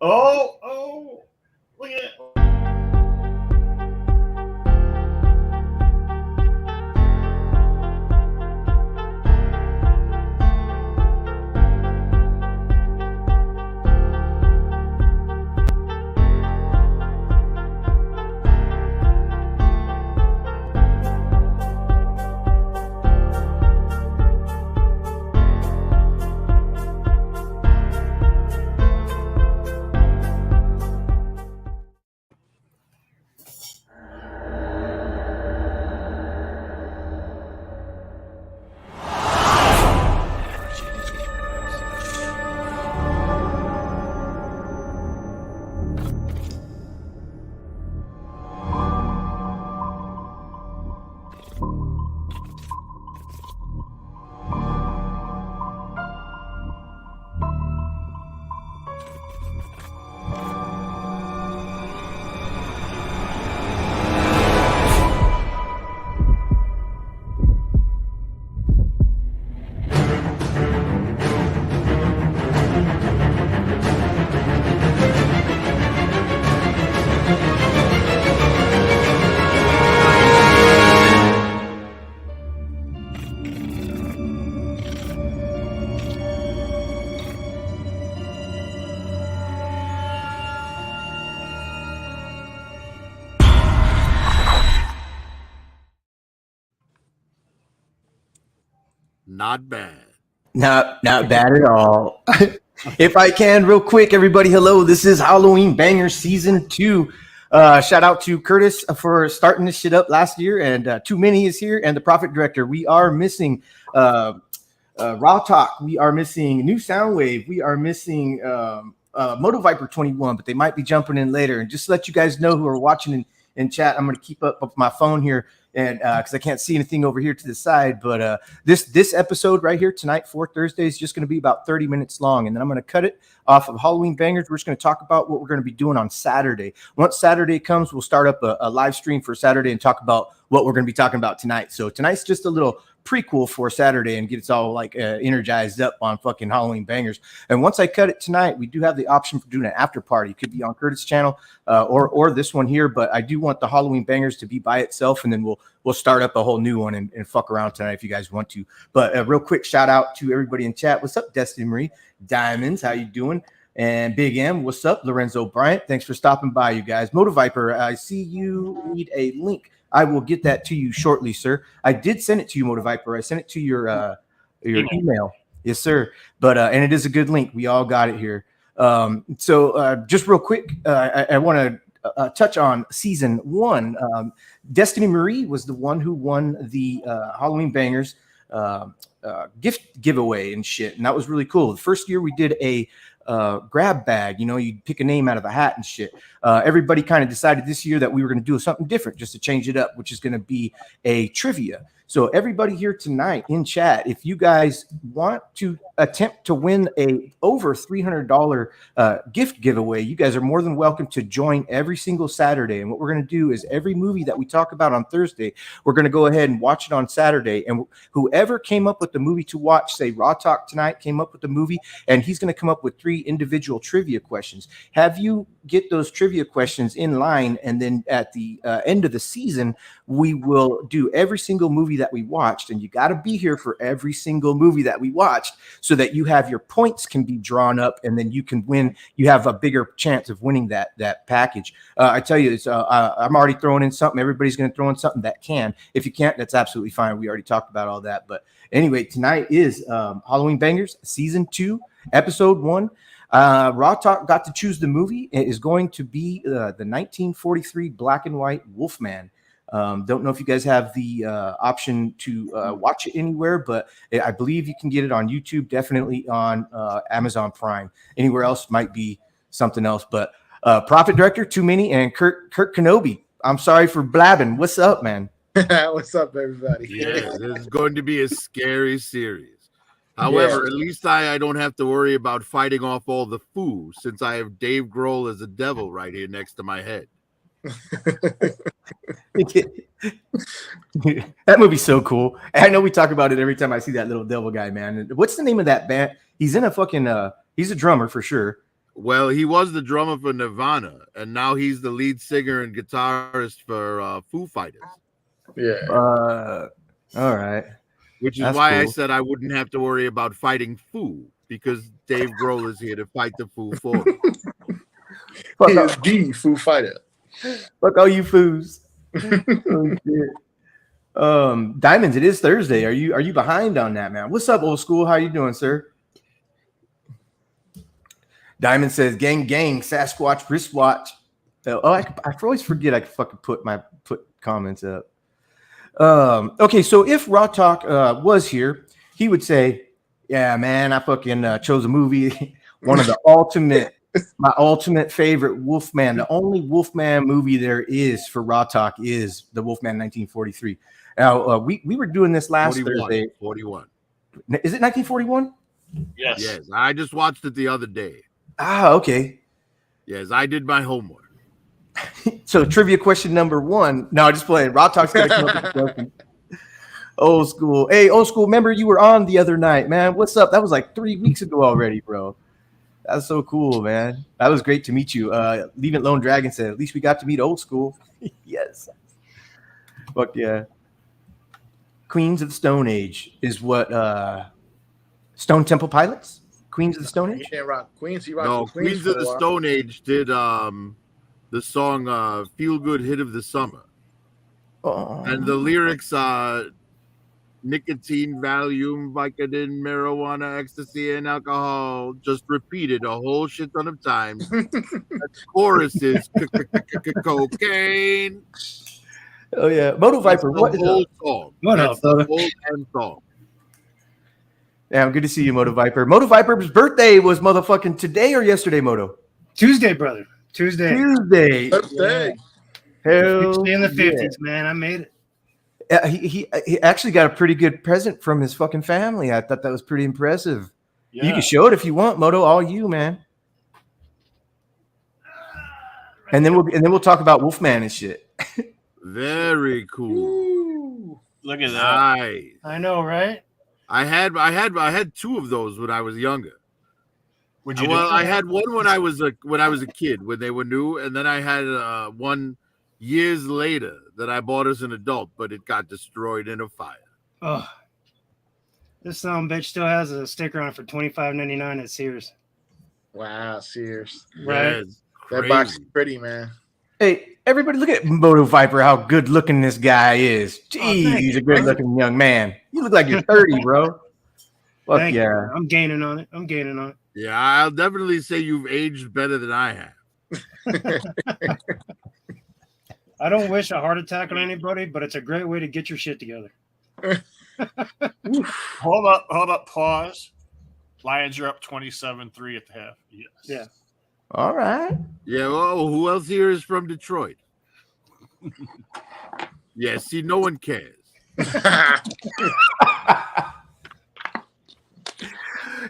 Oh, look at it. Not bad. Not bad at all. If I can, real quick, everybody, hello. This is Halloween Bangers Season 2. Shout out to Curtis for starting this shit up last year, and Too Many is here, and the Prophet Director. We are missing Raw Talk. We are missing New Soundwave. We are missing Moto Viper 21, but they might be jumping in later. And just to let you guys know who are watching in chat, I'm going to keep up with my phone here, and because I can't see anything over here to the side. But this episode right here tonight for Thursday is just going to be about 30 minutes long, and then I'm going to cut it off of Halloween Bangers. We're just going to talk about what we're going to be doing on Saturday. Once Saturday comes, we'll start up a live stream for Saturday and talk about what we're going to be talking about tonight. So tonight's just a little prequel for Saturday and get us all like energized up on fucking Halloween Bangers. And once I cut it tonight, we do have the option for doing an after party. It could be on Curtis' channel or this one here, but I do want the Halloween Bangers to be by itself, and then we'll start up a whole new one and fuck around tonight if you guys want to. But real quick shout out to everybody in chat. What's up, Destiny Marie? Diamonds, how you doing? And Big M, what's up? Lorenzo Bryant, thanks for stopping by, you guys. Moto Viper, I see you need a link. I will get that to you shortly, sir. I did send it to you, Moto Viper. I sent it to your email. Yes, sir. But and it is a good link. We all got it here. So just real quick, I want to touch on season 1. Destiny Marie was the one who won the Halloween Bangers gift giveaway and shit, and that was really cool. The first year we did a grab bag, you'd pick a name out of a hat and shit. Everybody kind of decided this year that we were going to do something different just to change it up, which is going to be a trivia. So everybody here tonight in chat, if you guys want to attempt to win a over $300 gift giveaway, you guys are more than welcome to join every single Saturday. And what we're going to do is every movie that we talk about on Thursday, we're going to go ahead and watch it on Saturday. And whoever came up with the movie to watch, say Raw Talk tonight came up with the movie, and he's going to come up with 3 individual trivia questions. Have you get those trivia questions in line, and then at the end of the season, we will do every single movie that we watched, and you got to be here for every single movie that we watched so that you have your points can be drawn up, and then you can win. You have a bigger chance of winning that package. I tell you, I'm already throwing in something. Everybody's going to throw in something that can. If you can't, that's absolutely fine. We already talked about all that. But anyway, tonight is Halloween Bangers Season 2, Episode 1. Raw Talk got to choose the movie. It is going to be the 1943 black and white Wolfman. Don't know if you guys have the option to watch it anywhere, but I believe you can get it on YouTube, definitely on Amazon Prime. Anywhere else might be something else. But Prophet Director, Too Many, and Kurt Kenobi. I'm sorry for blabbing. What's up, man? What's up, everybody? Yeah, this is going to be a scary series. However, at least I don't have to worry about fighting off all the foo, since I have Dave Grohl as a devil right here next to my head. That movie's so cool. I know we talk about it every time I see that little devil guy, man. What's the name of that band? He's in a fucking he's a drummer for sure. Well, he was the drummer for Nirvana, and now he's the lead singer and guitarist for Foo Fighters. Yeah. All right. Which is That's why I cool. said I wouldn't have to worry about fighting Foo, because Dave Grohl is here to fight the Foo for me. Fuck, He is the Foo Fighter. fuck all you foos. Oh, shit. Diamonds, it is Thursday. Are you behind on that, man? What's up, old school? How you doing, sir? Diamond says, "Gang, gang, Sasquatch, wristwatch." I always forget I can fucking put comments up. Okay, so if Raw Talk was here, he would say, "Yeah, man, I fucking chose a movie, one of my ultimate favorite Wolfman. The only Wolfman movie there is for Raw Talk is the Wolfman 1943." Now we were doing this last 41, Thursday. 41. Is it 1941? Yes, I just watched it the other day. Ah, okay. Yes, I did my homework. So trivia question number 1. No, just playing. Raw Talk's gonna come up with a question. Old school. Hey, old school. Remember you were on the other night, man. What's up? That was like 3 weeks ago already, bro. That's so cool, man. That was great to meet you. Leave It Lone Dragon said, "At least we got to meet old school." Yes. Fuck yeah. Queens of the Stone Age is what Stone Temple Pilots? Queens of the Stone He Age? didn't rock Queens. He rocked No, with Queens Queens for of a the while. Stone Age did the song Feel Good Hit of the Summer. Oh. And the lyrics are nicotine, Valium, Vicodin, marijuana, ecstasy, and alcohol. Just repeated a whole shit ton of times. The chorus is cocaine. Oh yeah. Moto That's Viper, the what is whole up? song. What That's up, the brother? whole damn song. Yeah, good to see you, Moto Viper. Moto Viper's birthday was motherfucking today or yesterday, Moto? Tuesday, brother. Tuesday. Tuesday. Birthday. Hell Tuesday in the yeah. 50s, man. I made it. He actually got a pretty good present from his fucking family. I thought that was pretty impressive. Yeah. You can show it if you want, Moto. All you, man. And then we'll talk about Wolfman and shit. Very cool. Ooh. Look at that. Nice. I know, right? I had 2 of those when I was younger. Would you do Well, it? I had one when I was a kid when they were new, and then I had one years later that I bought as an adult, but it got destroyed in a fire. Oh, this son of a bitch still has a sticker on it for $25.99 at Sears. Wow, Sears. Right. Yeah, it's That box is crazy. pretty, man. Hey, everybody, look at Moto Viper. How good looking this guy is. Jeez, thank he's a you, good looking young man. You look like you're 30, bro. Fuck Thank you. yeah. I'm gaining on it. Yeah, I'll definitely say you've aged better than I have. I don't wish a heart attack on anybody, but it's a great way to get your shit together. Hold up, pause. Lions are up 27-3 at the half. Yes. Yeah. All right. Yeah, well, who else here is from Detroit? Yeah, see, no one cares.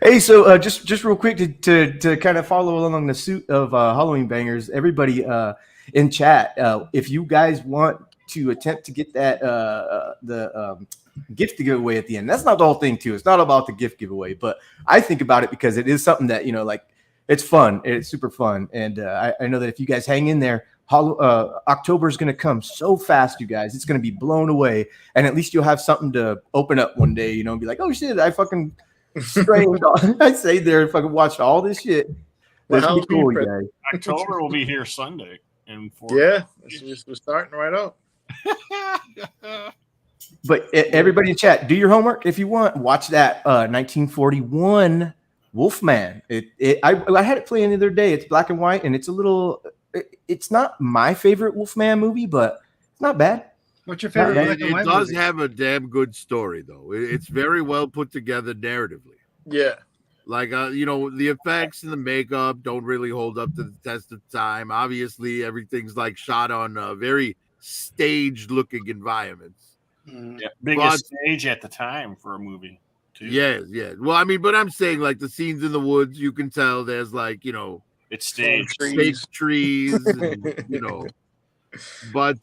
Hey, so just real quick to kind of follow along the suit of Halloween Bangers, everybody in chat, if you guys want to attempt to get that the gift to give away at the end, that's not the whole thing too. It's not about the gift giveaway, but I think about it because it is something that, you know, like it's fun. It's super fun, and I know that if you guys hang in there, October is going to come so fast, you guys. It's going to be blown away, and at least you'll have something to open up one day, you know, and be like, oh shit, I fucking strained. I stayed there and fucking watched all this shit. That's Well, pretty cool, you guys. October will be here Sunday. Yeah, we're starting right up. But everybody in chat, do your homework if you want. Watch that 1941 Wolfman. I had it playing the other day. It's black and white, and it's a little. It's not my favorite Wolfman movie, but it's not bad. What's your favorite black and It white does movie? have a damn good story, though. It's very well put together narratively. Yeah. Like, you know, the effects and the makeup don't really hold up to the test of time. Obviously, everything's like shot on very staged-looking environments. Mm. Yeah, biggest stage at the time for a movie, too. Yes, yes. Well, I mean, but I'm saying, like, the scenes in the woods, you can tell there's, like, you know, It's staged. fake trees, and, you know. But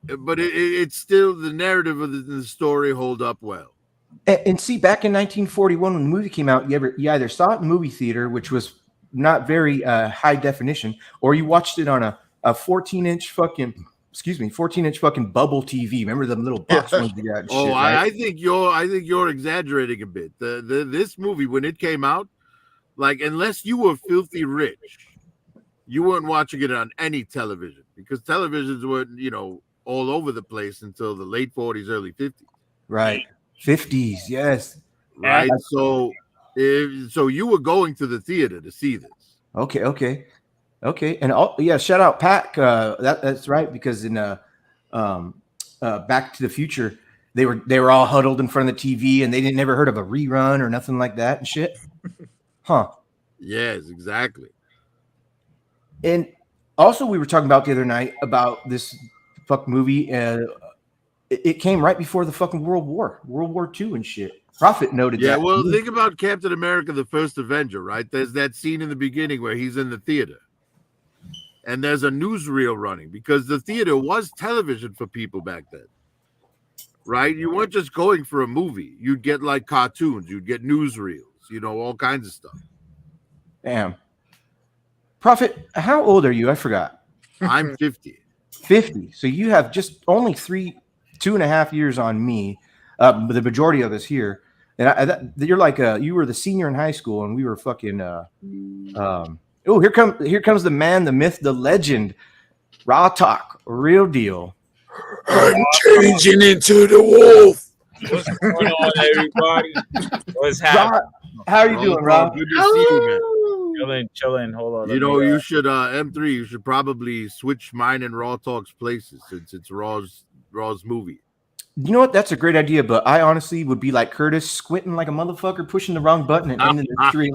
it's still, the narrative of the story hold up well. And see, back in 1941, when the movie came out, you either saw it in the movie theater, which was not very high definition, or you watched it on a 14-inch fucking 14-inch fucking bubble TV. Remember them little box ones you got? And Oh, shit, right? I think you're exaggerating a bit. This movie, when it came out, like, unless you were filthy rich, you weren't watching it on any television, because televisions weren't, all over the place until the late 40s, early 50s. Right. 50s, yes. Right. So you were going to the theater to see this. Okay. And shout out Pac. That's right, because in Back to the Future, they were all huddled in front of the TV and they didn't never heard of a rerun or nothing like that and shit. Huh. Yes, exactly. And also, we were talking about the other night about this fuck movie. It came right before the fucking World War II and shit. Prophet noted that. Yeah, well, think about Captain America, the First Avenger, right? There's that scene in the beginning where he's in the theater. And there's a newsreel running, because the theater was television for people back then. Right? You weren't just going for a movie. You'd get like cartoons. You'd get newsreels, all kinds of stuff. Damn. Prophet, how old are you? I forgot. I'm 50. 50. So you have just only 2.5 years on me. The majority of us here. And you're like you were the senior in high school, and we were fucking. Here comes the man, the myth, the legend, Raw Talk, real deal. I'm changing into the wolf. What's going on, everybody? What's happening? How are you doing, Rob? Good to see you, man. Chilling. Hold on. You should M3. You should probably switch mine and Raw Talk's places, since it's Raw's movie. You know what? That's a great idea, but I honestly would be like Curtis, squinting like a motherfucker, pushing the wrong button and ending the stream.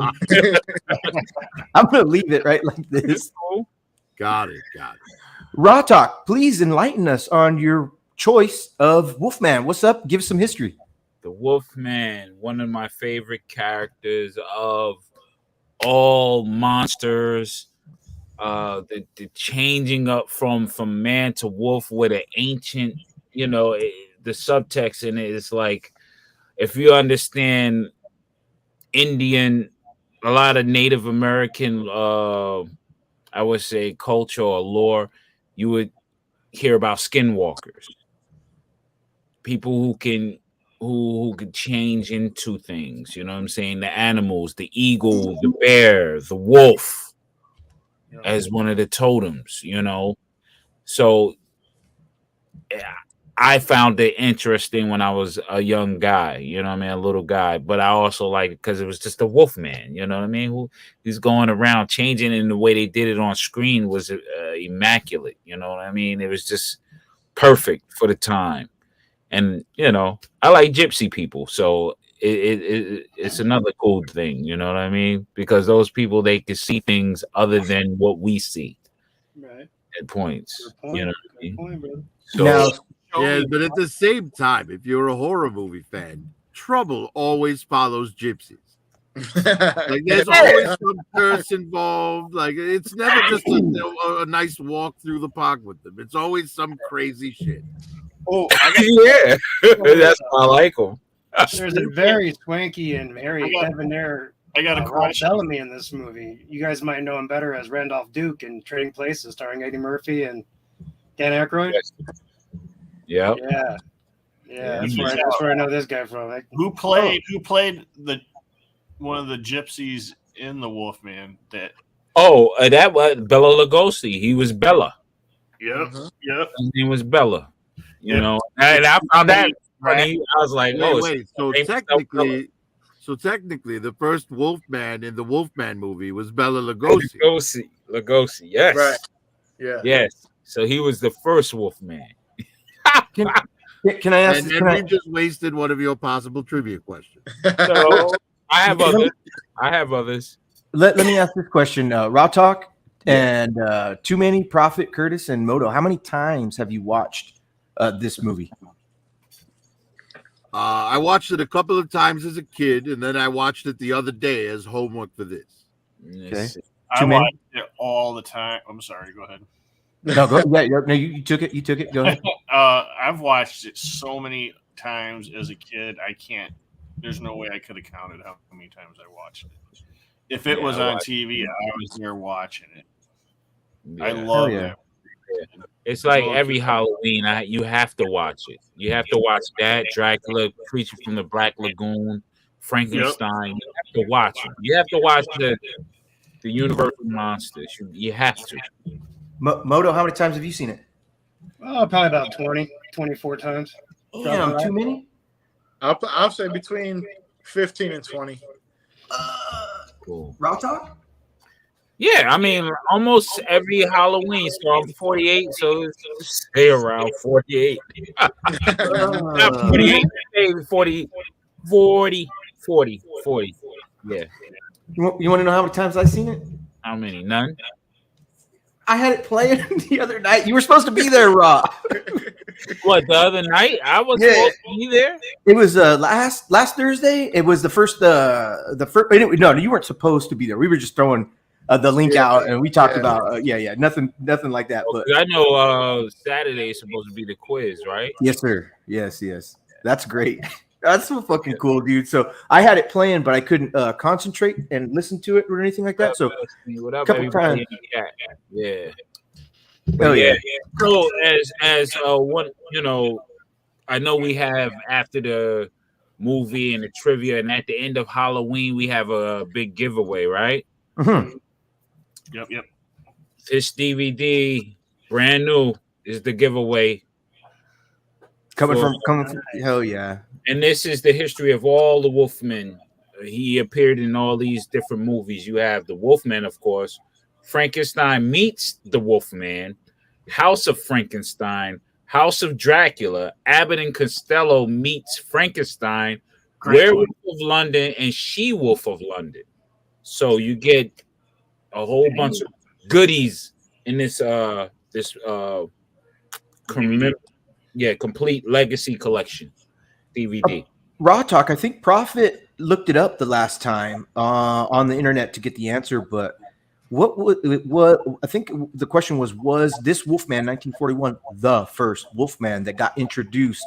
I'm gonna leave it right like this. Got it. Raw Talk, please enlighten us on your choice of Wolfman. What's up? Give us some history. The Wolfman, one of my favorite characters of all monsters. The changing up from man to wolf with an ancient, the subtext in it is like, if you understand Indian, a lot of Native American, I would say culture or lore, you would hear about skinwalkers, people who can change into things. You know what I'm saying? The animals, the eagle, the bear, the wolf, as one of the totems. So I found it interesting when I was a young guy, a little guy, but I also like it because it was just a wolf man, who he's going around changing, and the way they did it on screen was immaculate. It was just perfect for the time. And, I like gypsy people. So it's another cool thing, because those people, they can see things other than what we see. Right. At points, Good point, brother. So, Now, Yeah, but at the same time, if you're a horror movie fan, trouble always follows gypsies. Like, there's always some curse involved. Like, it's never just a nice walk through the park with them. It's always some crazy shit. Oh, yeah, that's why I like them. There's a very swanky and very I got- debonair I got a Rob question. Bellamy in this movie. You guys might know him better as Randolph Duke in Trading Places, starring Eddie Murphy and Dan Aykroyd. Yep. Yeah. That's where I know this guy from. Who played one of the gypsies in the Wolfman? That was Bela Lugosi. He was Bella. Yep. His name was Bella. And I found that funny. I was like, Wait. So technically, the first Wolfman in the Wolfman movie was Bela Lugosi. Lugosi, yes. Right. Yeah. Yes. So he was the first Wolfman. can I ask? And then we just wasted one of your possible trivia questions. So I have others. Let me ask this question. Raw Talk and Too Many, Prophet, Curtis, and Moto. How many times have you watched this movie? I watched it a couple of times as a kid, and then I watched it the other day as homework for this. Okay. I Too many? watched it all the time. I'm sorry. Go ahead. No, go. Yeah, no, you took it. You took it. Go ahead. I've watched it so many times as a kid. I can't. There's no way I could have counted how many times I watched it. If it Yeah, was I on watched TV, I was there watching it. Yeah. I love yeah. that. It's like Well, every Halloween, you have to watch it. You have to watch that Dracula, Creature from the Black Lagoon, Frankenstein. You have to watch it. You have to watch the Universal monsters. You have to. Moto, how many times have you seen it? Oh, probably about 20, 24 times. Damn, too many. I'll say between 15 and 20. Cool. Raw talk. Yeah, I mean, almost every Halloween. So I'm 48, so stay around 48. Not 48, maybe 40, 40. Yeah. You want to know how many times I've seen it? How many? None? I had it playing the other night. You were supposed to be there, Raw. What, the other night? I was Yeah. supposed to be there? It was last Thursday. It was the first. No, you weren't supposed to be there. We were just throwing the link out, and we talked about nothing like that. But I know Saturday is supposed to be the quiz, right? yes, sir. Yes. That's great. That's so fucking cool, dude. So I had it playing, but I couldn't concentrate and listen to it or anything like that. So What up, couple everybody times. in the chat? Yeah. Hell yeah. So as one, I know we have after the movie and the trivia, and at the end of Halloween we have a big giveaway, right? Mhm. Yep. This DVD, brand new, is the giveaway. Coming from hell yeah. And this is the history of all the Wolfmen. He appeared in all these different movies. You have the Wolfman, of course, Frankenstein meets the Wolfman, House of Frankenstein, House of Dracula, Abbott and Costello meets Frankenstein, Werewolf of London, and She-Wolf of London. So you get a whole bunch of goodies in this complete legacy collection DVD. Raw Talk, I think Prophet looked it up the last time on the internet to get the answer, but what I think the question was this Wolfman 1941 the first Wolfman that got introduced?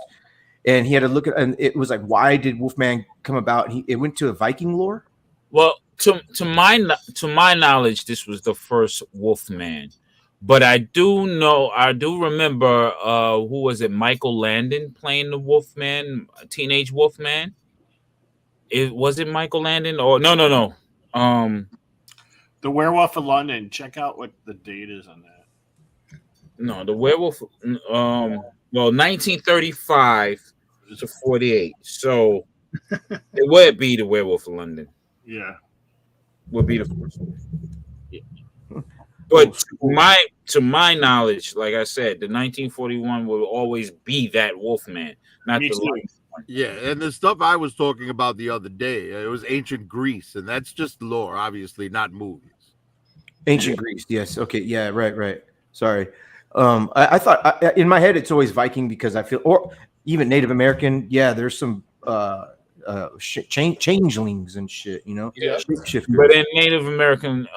And he had to look at, and it was like, why did Wolfman come about? It went to a Viking lore. Well, to my knowledge, this was the first Wolfman. But I do remember who was it? Michael Landon playing the Wolfman, Teenage Wolfman. Was it Michael Landon or no? The Werewolf of London. Check out what the date is on that. No, the Werewolf. 1935 to 48. So it would be the Werewolf of London. Yeah, would be the first one. Yeah. But to my knowledge, like I said, the 1941 will always be that Wolfman, not the light. Yeah, and the stuff I was talking about the other day, it was ancient Greece, and that's just lore, obviously, not movies. Ancient Greece, yes. Okay, yeah, right. Sorry. I thought in my head it's always Viking because I feel, or even Native American. Yeah, there's some changelings and shit, Yeah. Shapeshifters. But in Native American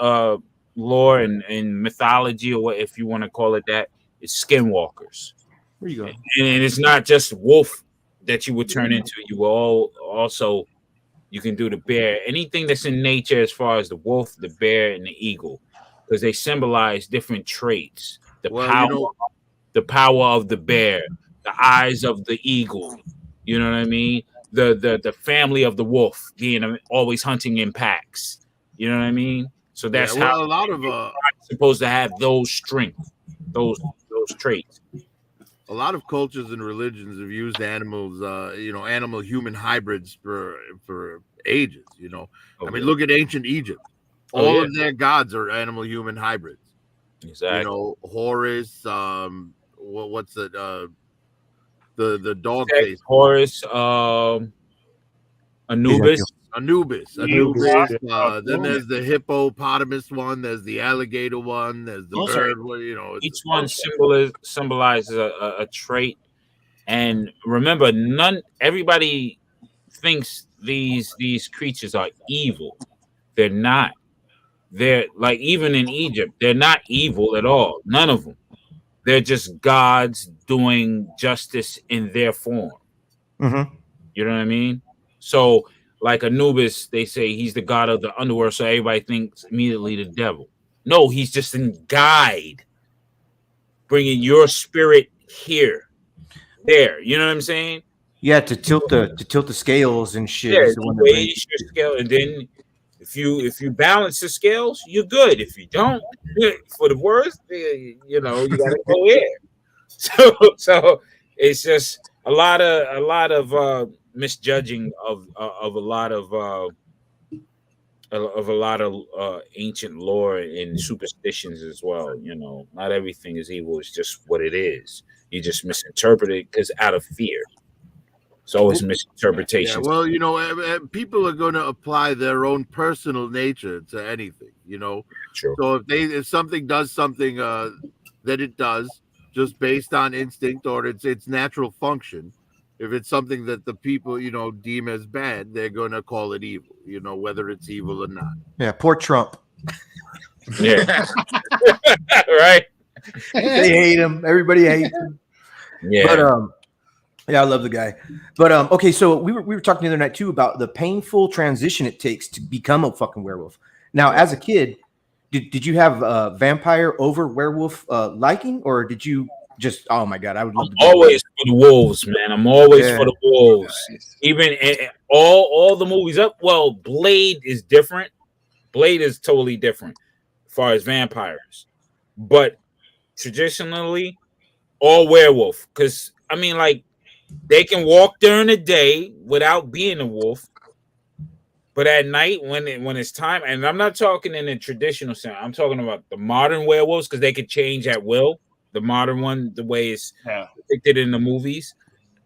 lore and mythology, or what, if you want to call it that, it's skinwalkers. Where you go? And it's not just wolf that you would turn into. You will also, you can do the bear. Anything that's in nature, as far as the wolf, the bear, and the eagle, because they symbolize different traits. The power of the bear, the eyes of the eagle. You know what I mean? The family of the wolf being always hunting in packs. You know what I mean? So that's how a lot of supposed to have those strengths, those traits. A lot of cultures and religions have used animals, animal human hybrids for ages. I mean, look at ancient Egypt. All of their gods are animal human hybrids. Exactly. Horus. What's it? The dog face. Horus. Anubis. Then there's the hippopotamus one. There's the alligator one. There's the bird one. Each one symbolizes a trait. And remember, everybody thinks these creatures are evil. They're not. They're like, even in Egypt, they're not evil at all. None of them. They're just gods doing justice in their form. Mm-hmm. You know what I mean? So like Anubis, they say he's the god of the underworld, so everybody thinks immediately the devil. No, he's just a guide, bringing your spirit here, there. You know what I'm saying? Yeah, to tilt the scales and shit. Yeah, He's the one that brings raise your scale, and then if you balance the scales, you're good. If you don't, for the worst, you know, you gotta go here. So it's just a lot of misjudging of a lot of ancient lore and superstitions as well. You know, not everything is evil. It's just what it is. You just misinterpret it because out of fear. So it's misinterpretations. Yeah, well, you know, people are going to apply their own personal nature to anything. You know, True. so if something does something that it does just based on instinct or its natural function, if it's something that the people, you know, deem as bad, they're going to call it evil. You know, whether it's evil or not. Yeah, poor Trump. Yeah. Right. They hate him. Everybody hates him. Yeah. But yeah, I love the guy. But okay, so we were talking the other night too about the painful transition it takes to become a fucking werewolf. Now, as a kid, did you have vampire over werewolf liking, or did you just, oh my god, I would love to be always for the wolves, man. I'm always Yeah. for the wolves. Even all the movies up. Well, Blade is different. Blade is totally different as far as vampires, but traditionally, all werewolf. Because I mean, like, they can walk during the day without being a wolf, but at night when it's time, and I'm not talking in the traditional sense. I'm talking about the modern werewolves because they could change at will. The modern one, the way it's depicted in the movies,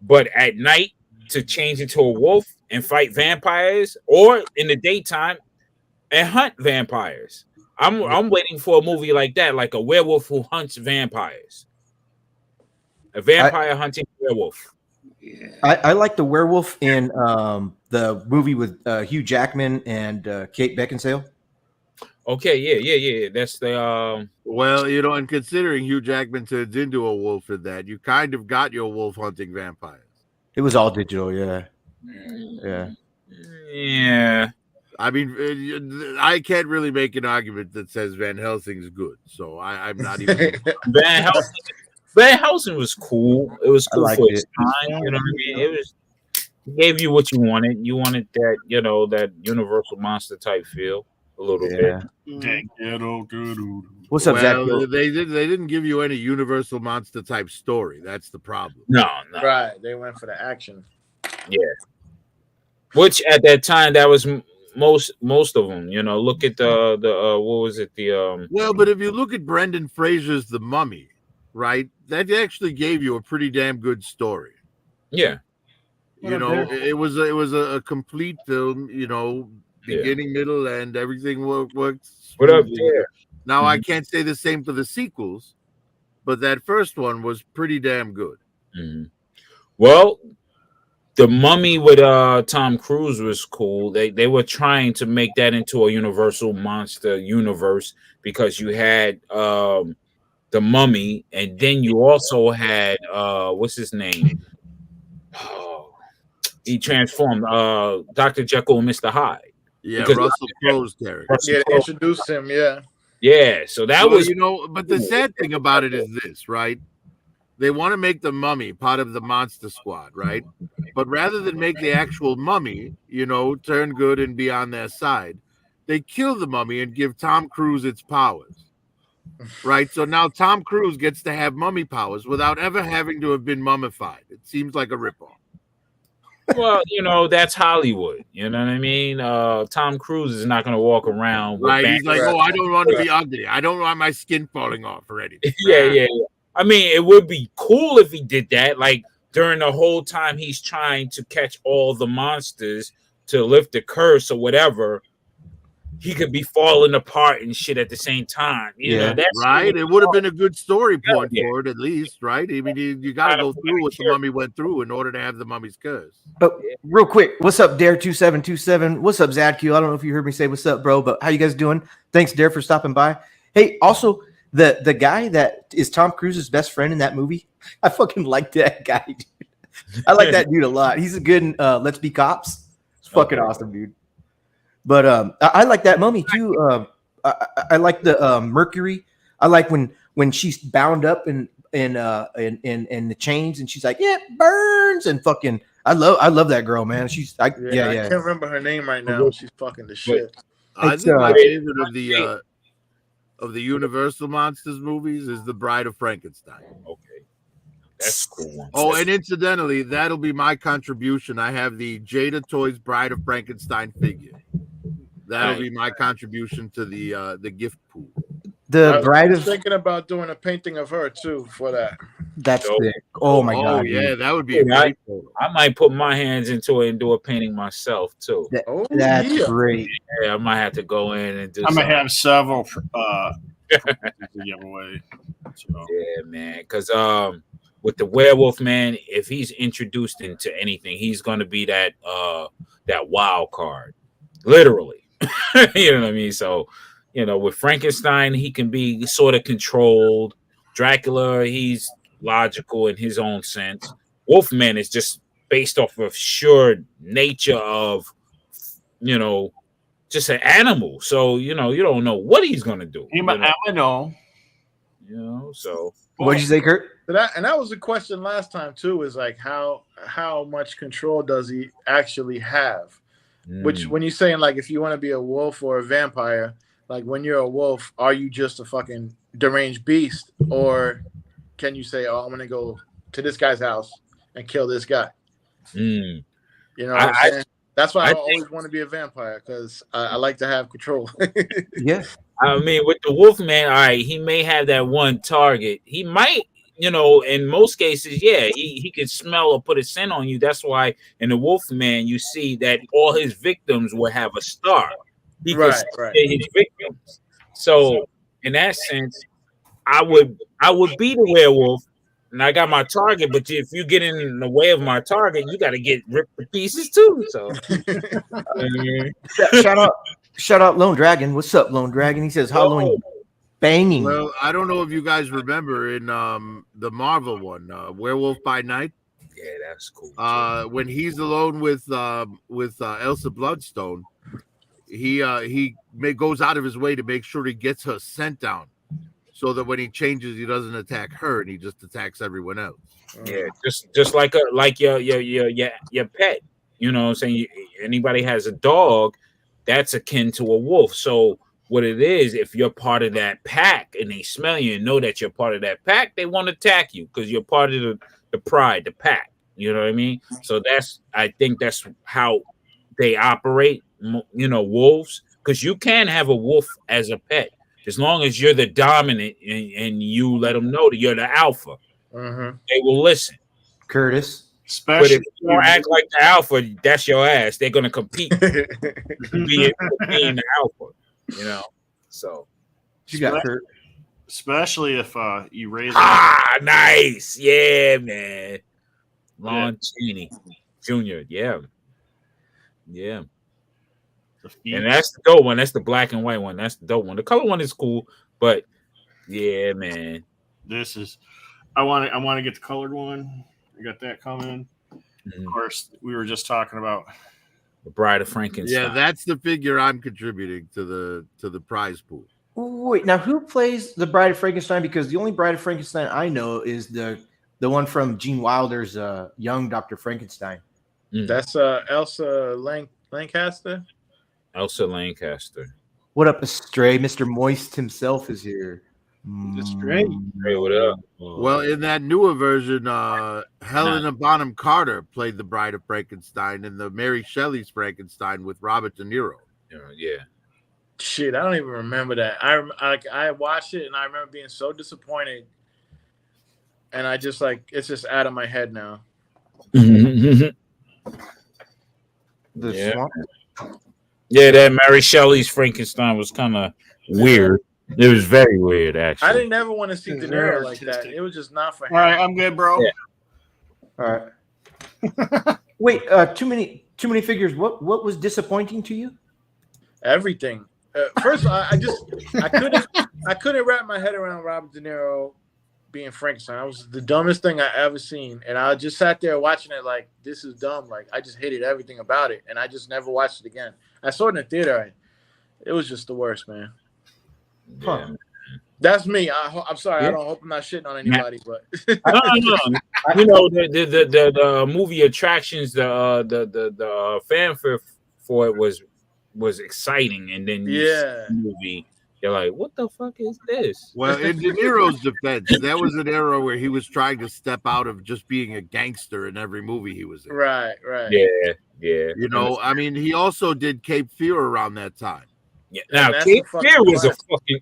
but at night to change into a wolf and fight vampires, or in the daytime and hunt vampires. I'm waiting for a movie like that, like a werewolf who hunts vampires. A vampire hunting werewolf. I like the werewolf in the movie with Hugh Jackman and Kate Beckinsale. Okay, yeah. That's the Well, you know, and considering Hugh Jackman turns into a wolf in that, you kind of got your wolf hunting vampires. It was all digital, yeah. yeah. I mean, I can't really make an argument that says Van Helsing's good, so I'm not even. Van Helsing was cool. It was cool liked for its it. time. You know what I mean? It gave you what you wanted. You wanted that, you know, that Universal monster type feel a little bit. What's up, Zach? Well, they didn't give you any Universal monster type story. That's the problem. No. Right, they went for the action. Yeah. Which at that time that was most of them. You know, look at the what was it, the Well, but if you look at Brendan Fraser's The Mummy, right, that actually gave you a pretty damn good story. yeah. You know, it was a complete film. You know, beginning, middle, and everything worked. What up there? Now I can't say the same for the sequels, but that first one was pretty damn good. Mm-hmm. Well, the Mummy with Tom Cruise was cool. They were trying to make that into a Universal monster universe because you had the Mummy, and then you also had what's his name? Oh, he transformed Dr. Jekyll and Mr. Hyde. Yeah, Because Russell Crowe's character. Yeah, they introduced him. Yeah. Yeah, so that Well, was, you know, but the sad thing about it is this, right? They want to make the Mummy part of the Monster Squad, right? But rather than make the actual Mummy, you know, turn good and be on their side, they kill the Mummy and give Tom Cruise its powers, right? So now Tom Cruise gets to have mummy powers without ever having to have been mummified. It seems like a ripoff. well, you know, that's Hollywood. You know what I mean? Tom Cruise is not going to walk around with Right? He's like, Right. oh, I don't want to be ugly. I don't want my skin falling off or anything. yeah. I mean, it would be cool if he did that. Like during the whole time he's trying to catch all the monsters to lift the curse or whatever, he could be falling apart and shit at the same time. You know, that's Right? It would have been a good story point Yeah. for it, at least, right? I mean, you got to go through what the mummy went through in order to have the mummy's curse. But real quick, what's up, Dare2727? What's up, Zadq? I don't know if you heard me say what's up, bro, but how you guys doing? Thanks, Dare, for stopping by. Hey, also, the guy that is Tom Cruise's best friend in that movie, I fucking like that guy, dude. I like that dude a lot. He's a good Let's Be Cops. fucking awesome, dude. But I like that mummy too. I like the Mercury. I like when she's bound up in the chains and she's like, yeah, it burns and fucking. I love that girl, man. I can't remember her name right now. She's fucking the shit. I think my favorite of the Universal Monsters movies is The Bride of Frankenstein. Okay, that's cool. Oh, and incidentally, that'll be my contribution. I have the Jada Toys Bride of Frankenstein figure. That'll be my contribution to the gift pool. The Bride of thinking about doing a painting of her too for that. That's sick. Oh my god. Yeah, dude. That would be a great photo. I might put my hands into it and do a painting myself too. That's great. Yeah, I might have to go in and do. I might have several to give away. So. Yeah, man. Because with the werewolf man, if he's introduced into anything, he's gonna be that wild card, literally. You know what I mean? So, with Frankenstein, he can be sort of controlled. Dracula, he's logical in his own sense. Wolfman is just based off of sheer nature of, just an animal. So, you don't know what he's gonna do. I know. So what'd you say, Kurt? And that was the question last time too, is like how much control does he actually have? Which when you're saying like if you want to be a wolf or a vampire, like when you're a wolf, are you just a fucking deranged beast, or can you say, "Oh, I'm gonna go to this guy's house and kill this guy"? You know what I'm saying? That's why I always want to be a vampire, because I like to have control. Yeah. I mean, with the Wolfman, all right, he may have that one target. He might, in most cases, yeah, he can smell or put a scent on you. That's why in the Wolfman, you see that all his victims will have a star. He right. his victims. So in that sense, I would be the werewolf, and I got my target. But if you get in the way of my target, you got to get ripped to pieces too. So shout out Lone Dragon. What's up, Lone Dragon? He says Halloween banging. Well, I don't know if you guys remember in the Marvel one, Werewolf by Night. Yeah, that's cool. When he's alone with Elsa Bloodstone, he goes out of his way to make sure he gets her scent down, so that when he changes, he doesn't attack her and he just attacks everyone else. Yeah, just like your pet. You know what I'm saying? Anybody has a dog, that's akin to a wolf. So what it is, if you're part of that pack and they smell you and know that you're part of that pack, they want to attack you because you're part of the pride, the pack. You know what I mean? So I think that's how they operate, wolves, because you can have a wolf as a pet as long as you're the dominant and you let them know that you're the alpha. They will listen. Curtis. But if you don't act like the alpha, that's your ass. They're going to compete being the alpha, So you got Kurt. Especially if you raise nice. Yeah, man. Lon Chaney Jr. Yeah. And that's the dope one. That's the black and white one. That's the dope one. The color one is cool, but yeah, man. This is I want to get the colored one. I got that coming. Of course, we were just talking about the Bride of Frankenstein. Yeah, that's the figure I'm contributing to the prize pool. Wait, now who plays the Bride of Frankenstein? Because the only Bride of Frankenstein I know is the one from Gene Wilder's Young Dr. Frankenstein. That's Elsa Lancaster. Elsa Lancaster. What up, Astray? Mr. Moist himself is here. Astray. Hey, what up? Well, in that newer version, Helena Bonham Carter played the Bride of Frankenstein in the Mary Shelley's Frankenstein with Robert De Niro. Yeah. Shit, I don't even remember that. I watched it and I remember being so disappointed, and I just it's just out of my head now. Yeah, that Mary Shelley's Frankenstein was kind of weird. It was very weird, actually. I didn't ever want to see De Niro like that. It was just not for him. All right, I'm good, bro. Yeah. All right. Wait, too many figures. What was disappointing to you? Everything. First, I couldn't wrap my head around Robert De Niro being Frankenstein. That was the dumbest thing I ever seen, and I just sat there watching it like, this is dumb. Like, I just hated everything about it, and I just never watched it again. I saw it in the theater. And it was just the worst, man. Yeah. That's me. I'm sorry. Yeah. I don't hope I'm not shitting on anybody, but No. You know, the movie attractions, the fanfare for it was exciting, and then you see the movie, you're like, what the fuck is this? Well, in De Niro's defense, that was an era where he was trying to step out of just being a gangster in every movie he was in. right. Yeah. You know, I mean, he also did Cape Fear around that time. Yeah. Now, that's Cape a fucking Fear was a classic. fucking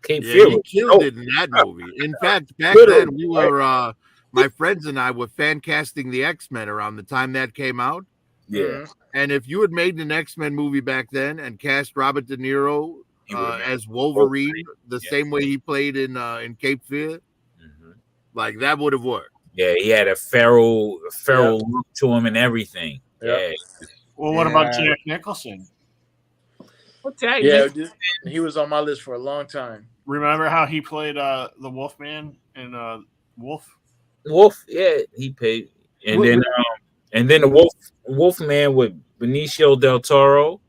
Cape Yeah, Fear he was killed dope. it in that movie. In fact, back Literally, then we were my friends and I were fan casting the X-Men around the time that came out. Yeah. And if you had made an X-Men movie back then and cast Robert De Niro He would've made as Wolverine, the Yeah. same way he played in Cape Fear, like that would have worked. Yeah, he had a feral look to him and everything. Yeah. Well, what about Jack Nicholson? Yeah, he was on my list for a long time. Remember how he played the Wolfman in Wolf? Wolf, yeah, he paid, and then the Wolfman with Benicio del Toro.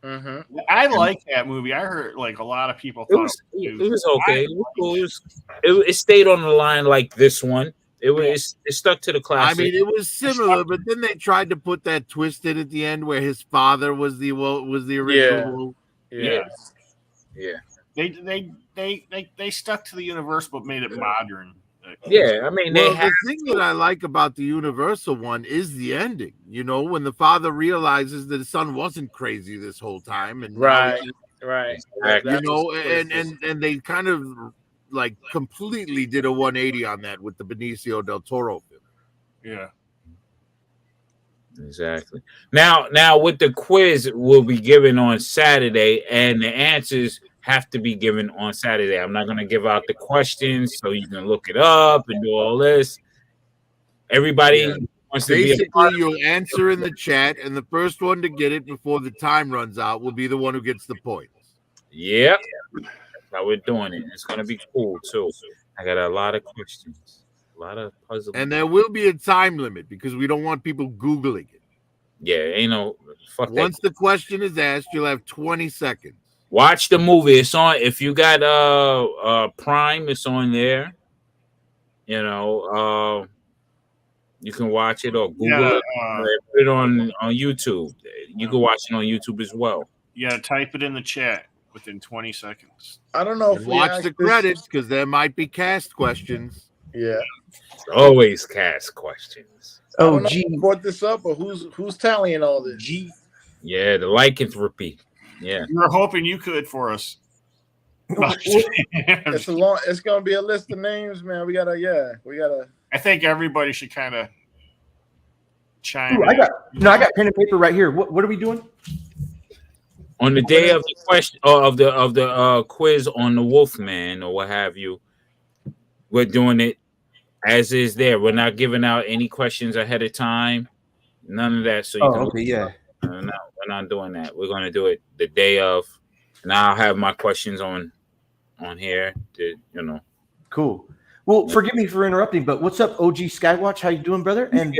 Mm-hmm. I like that movie. I heard like a lot of people It thought was okay. It was cool. It stayed on the line like this one. It stuck to the I classic. mean, it was similar, but then they tried to put that twist in at the end where his father was the original Wolf. Yeah. They stuck to the universe but made it modern. Yeah, I mean, the thing that I like about the Universal one is the ending. You know, when the father realizes that his son wasn't crazy this whole time, and right. Exactly. You know, and they kind of like completely did a 180 on that with the Benicio del Toro film. Yeah. Exactly. Now with the quiz will be given on Saturday, and the answers have to be given on Saturday. I'm not going to give out the questions so you can look it up and do all this. Everybody wants to basically you'll answer in the chat, and the first one to get it before the time runs out will be the one who gets the points. Yep. That's how we're doing it. It's going to be cool too. I got a lot of questions. A lot of puzzles. And there will be a time limit because we don't want people Googling it. Yeah, ain't no fuck that. Once the question is asked, you'll have 20 seconds. Watch the movie. It's on. If you got Prime, it's on there. You know, you can watch it or Google it. Put it on YouTube. You can watch it on YouTube as well. You gotta type it in the chat within 20 seconds. I don't know if And we watch asked the this- credits because there might be cast questions. Yeah. Always cast questions. Oh, I don't know gee. who brought this up or who's tallying all this. Yeah, the lycanthropy. Yeah. We were hoping you could for us. It's gonna be a list of names, man. We gotta. I think everybody should kind of chime Ooh, in. I got pen and paper right here. What are we doing? On the day of the question of the quiz on the Wolfman or what have you, we're doing it as is there. We're not giving out any questions ahead of time. None of that. So you can okay, yeah. No, we're not doing that. We're gonna do it the day of, and I'll have my questions on here. Cool. Well, forgive me for interrupting, but what's up, OG Skywatch? How you doing, brother? And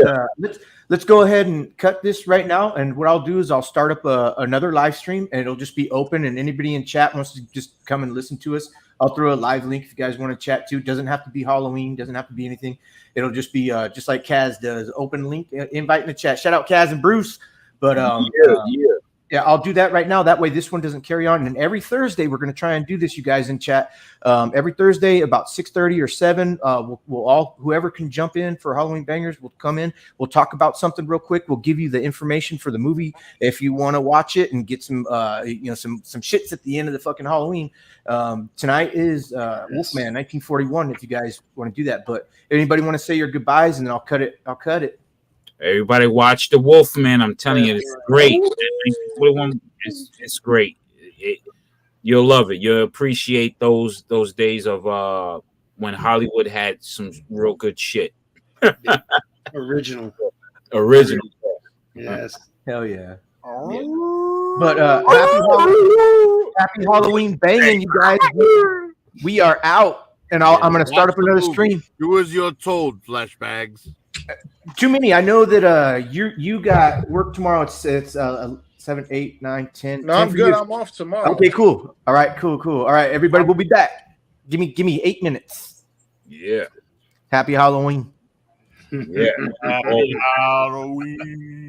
let's go ahead and cut this right now. And what I'll do is I'll start up another live stream, and it'll just be open. And anybody in chat wants to just come and listen to us, I'll throw a live link if you guys want to chat too. Doesn't have to be Halloween. Doesn't have to be anything. It'll just be just like Kaz does. Open link, invite in the chat. Shout out Kaz and Bruce. But yeah, I'll do that right now. That way this one doesn't carry on. And every Thursday, we're going to try and do this, you guys in chat. Every Thursday about 6:30 or 7, we'll all, whoever can jump in for Halloween Bangers will come in. We'll talk about something real quick. We'll give you the information for the movie if you want to watch it and get some, some shits at the end of the fucking Halloween. Tonight is Wolfman 1941 if you guys want to do that. But anybody want to say your goodbyes, and then I'll cut it. Everybody watch the Wolfman. I'm telling you, it's great. It's great. You'll love it. You'll appreciate those days of when Hollywood had some real good shit. Original. Yes. Hell yeah. But happy Halloween banging, you guys. We are out. and I'm going to start up another stream. Do as you're told, flashbags. Too many. I know that you got work tomorrow. It's 7, 8, 9, 10. No, 10 I'm for good. you. I'm off tomorrow. Okay, cool. All right, cool. All right, everybody, we'll be back. Give me 8 minutes. Yeah. Happy Halloween. Yeah. Happy Halloween.